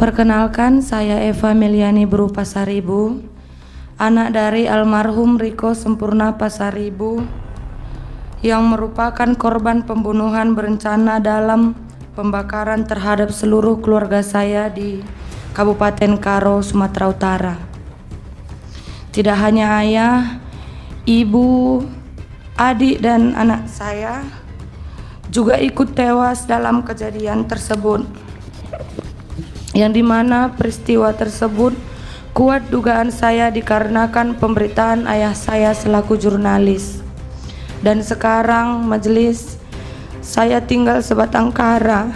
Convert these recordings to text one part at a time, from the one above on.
Perkenalkan, saya Eva Meliani Bru Pasaribu, anak dari almarhum Riko Sempurna Pasaribu, yang merupakan korban pembunuhan berencana dalam pembakaran terhadap seluruh keluarga saya di Kabupaten Karo, Sumatera Utara. Tidak hanya ayah, ibu, adik, dan anak saya juga ikut tewas dalam kejadian tersebut, yang dimana peristiwa tersebut kuat dugaan saya dikarenakan pemberitaan ayah saya selaku jurnalis. Dan sekarang majelis, saya tinggal sebatang kara.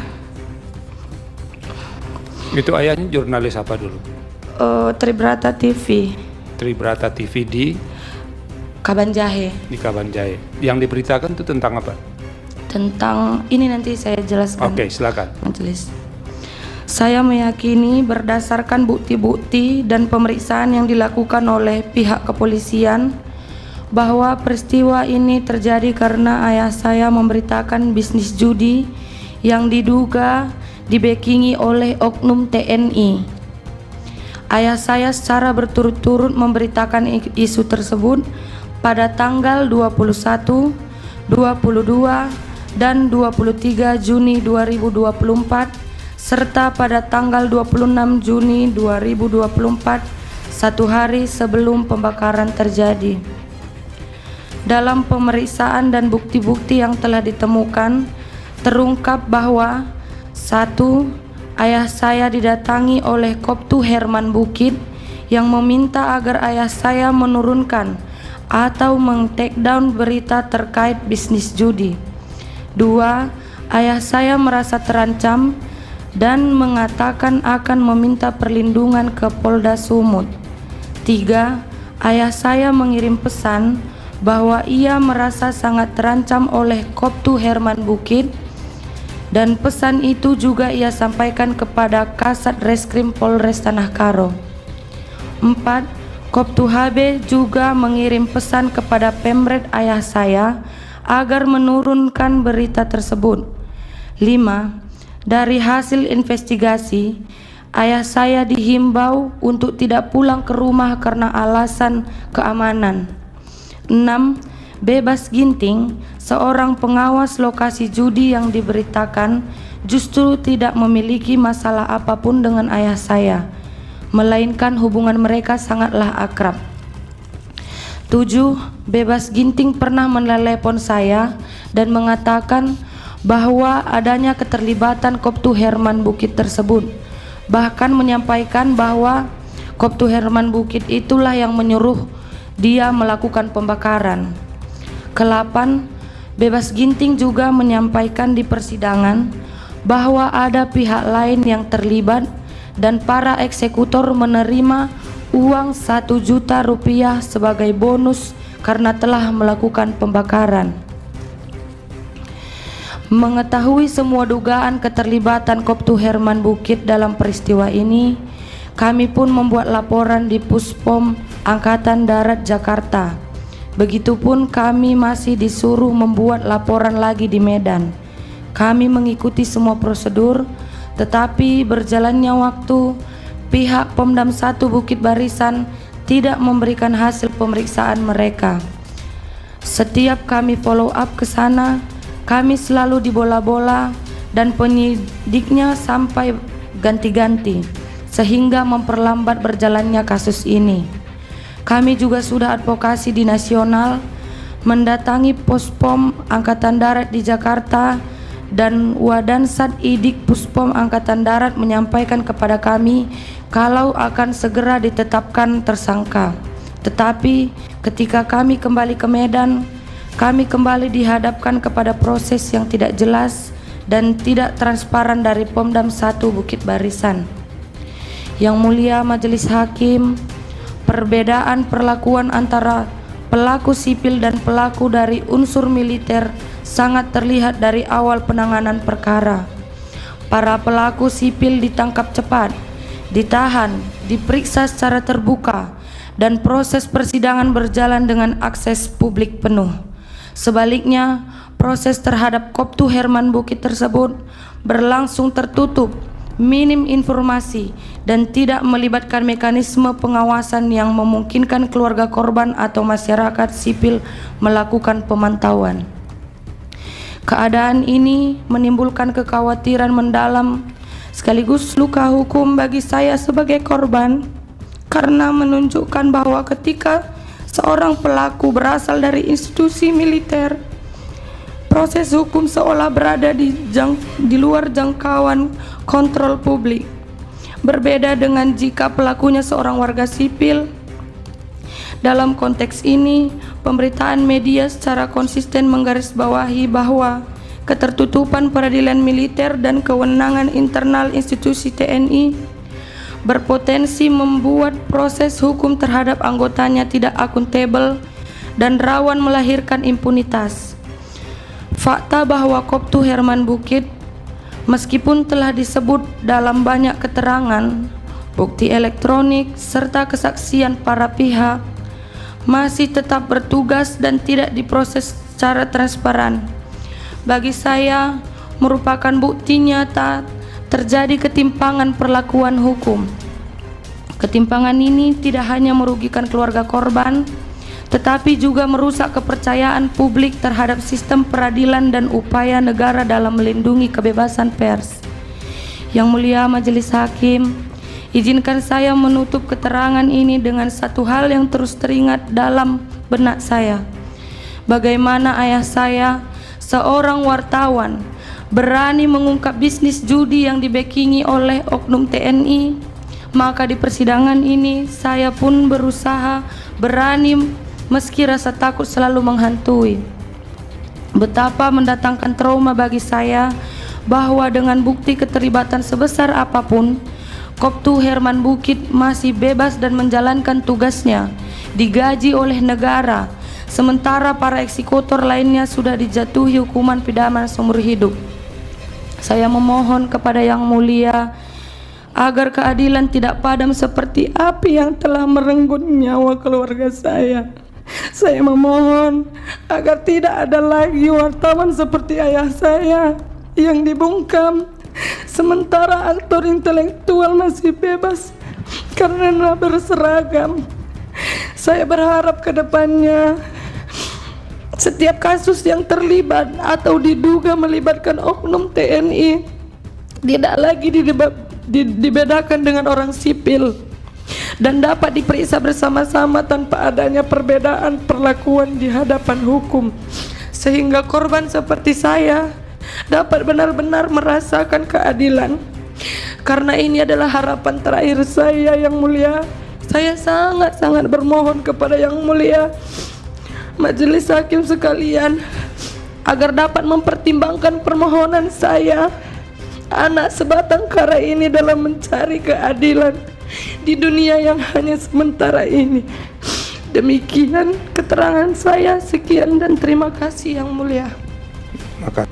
Itu ayahnya jurnalis apa dulu? Tribrata TV. Tribrata TV di Kabanjahe. Di Kabanjahe. Yang diberitakan itu tentang apa? Tentang ini nanti saya jelaskan. Oke, silakan. Majelis. Saya meyakini berdasarkan bukti-bukti dan pemeriksaan yang dilakukan oleh pihak kepolisian bahwa peristiwa ini terjadi karena ayah saya memberitakan bisnis judi yang diduga dibackingi oleh oknum TNI. Ayah saya secara berturut-turut memberitakan isu tersebut pada tanggal 21, 22, dan 23 Juni 2024 serta pada tanggal 26 Juni 2024, satu hari sebelum pembakaran terjadi. Dalam pemeriksaan dan bukti-bukti yang telah ditemukan, terungkap bahwa 1. Ayah saya didatangi oleh Koptu Herman Bukit yang meminta agar ayah saya menurunkan atau meng-take down berita terkait bisnis judi. 2. Ayah saya merasa terancam dan mengatakan akan meminta perlindungan ke Polda Sumut. 3. Ayah saya mengirim pesan bahwa ia merasa sangat terancam oleh Koptu Herman Bukit, dan pesan itu juga ia sampaikan kepada Kasat Reskrim Polres Tanah Karo. 4. Koptu HB juga mengirim pesan kepada Pemret ayah saya agar menurunkan berita tersebut. 5. Dari hasil investigasi, ayah saya dihimbau untuk tidak pulang ke rumah karena alasan keamanan. 6. Bebas Ginting, seorang pengawas lokasi judi yang diberitakan, justru tidak memiliki masalah apapun dengan ayah saya, melainkan hubungan mereka sangatlah akrab. 7. Bebas Ginting pernah menelepon saya dan mengatakan bahwa adanya keterlibatan Koptu Herman Bukit tersebut, bahkan menyampaikan bahwa Koptu Herman Bukit itulah yang menyuruh dia melakukan pembakaran. Ke-8, Bebas Ginting juga menyampaikan di persidangan bahwa ada pihak lain yang terlibat dan para eksekutor menerima uang 1 juta rupiah sebagai bonus karena telah melakukan pembakaran. Mengetahui semua dugaan keterlibatan Koptu Herman Bukit dalam peristiwa ini, kami pun membuat laporan di Puspom Angkatan Darat Jakarta. Begitupun kami masih disuruh membuat laporan lagi di Medan. Kami mengikuti semua prosedur, tetapi berjalannya waktu, pihak Pomdam 1 Bukit Barisan tidak memberikan hasil pemeriksaan mereka. Setiap kami follow up ke sana, kami selalu dibola-bola dan penyidiknya sampai ganti-ganti, sehingga memperlambat berjalannya kasus ini. Kami juga sudah advokasi di nasional, mendatangi Puspom Angkatan Darat di Jakarta, dan Wadansat Idik Puspom Angkatan Darat menyampaikan kepada kami kalau akan segera ditetapkan tersangka. Tetapi ketika kami kembali ke Medan, kami kembali dihadapkan kepada proses yang tidak jelas dan tidak transparan dari Pomdam 1 Bukit Barisan. Yang mulia Majelis Hakim, perbedaan perlakuan antara pelaku sipil dan pelaku dari unsur militer sangat terlihat dari awal penanganan perkara. Para pelaku sipil ditangkap cepat, ditahan, diperiksa secara terbuka, dan proses persidangan berjalan dengan akses publik penuh. Sebaliknya, proses terhadap Koptu Herman Bukit tersebut berlangsung tertutup minim informasi, dan tidak melibatkan mekanisme pengawasan yang memungkinkan keluarga korban atau masyarakat sipil melakukan pemantauan. Keadaan ini menimbulkan kekhawatiran mendalam sekaligus luka hukum bagi saya sebagai korban, karena menunjukkan bahwa ketika seorang pelaku berasal dari institusi militer, proses hukum seolah berada di luar jangkauan kontrol publik. Berbeda dengan jika pelakunya seorang warga sipil. Dalam konteks ini, pemberitaan media secara konsisten menggarisbawahi bahwa ketertutupan peradilan militer dan kewenangan internal institusi TNI berpotensi membuat proses hukum terhadap anggotanya tidak akuntabel dan rawan melahirkan impunitas. Fakta bahwa Koptu Herman Bukit, meskipun telah disebut dalam banyak keterangan, bukti elektronik, serta kesaksian para pihak, masih tetap bertugas dan tidak diproses secara transparan, bagi saya merupakan bukti nyata terjadi ketimpangan perlakuan hukum. Ketimpangan ini tidak hanya merugikan keluarga korban, tetapi juga merusak kepercayaan publik terhadap sistem peradilan dan upaya negara dalam melindungi kebebasan pers. Yang mulia Majelis Hakim, izinkan saya menutup keterangan ini dengan satu hal yang terus teringat dalam benak saya. Bagaimana ayah saya, seorang wartawan, berani mengungkap bisnis judi yang dibackingi oleh oknum TNI. Maka di persidangan ini saya pun berusaha berani meski rasa takut selalu menghantui. Betapa mendatangkan trauma bagi saya bahwa dengan bukti keterlibatan sebesar apapun, Koptu Herman Bukit masih bebas dan menjalankan tugasnya, digaji oleh negara, sementara para eksekutor lainnya sudah dijatuhi hukuman pidana seumur hidup. Saya memohon kepada Yang Mulia agar keadilan tidak padam seperti api yang telah merenggut nyawa keluarga saya. Saya memohon agar tidak ada lagi wartawan seperti ayah saya yang dibungkam, sementara aktor intelektual masih bebas karena berseragam. Saya berharap ke depannya setiap kasus yang terlibat atau diduga melibatkan oknum TNI tidak lagi dibedakan dengan orang sipil dan dapat diperiksa bersama-sama tanpa adanya perbedaan perlakuan di hadapan hukum, sehingga korban seperti saya dapat benar-benar merasakan keadilan. Karena ini adalah harapan terakhir saya, Yang Mulia. Saya sangat-sangat bermohon kepada Yang Mulia Majelis Hakim sekalian agar dapat mempertimbangkan permohonan saya, anak sebatang kara ini, dalam mencari keadilan di dunia yang hanya sementara ini. Demikian keterangan saya. Sekian dan terima kasih Yang Mulia. Maka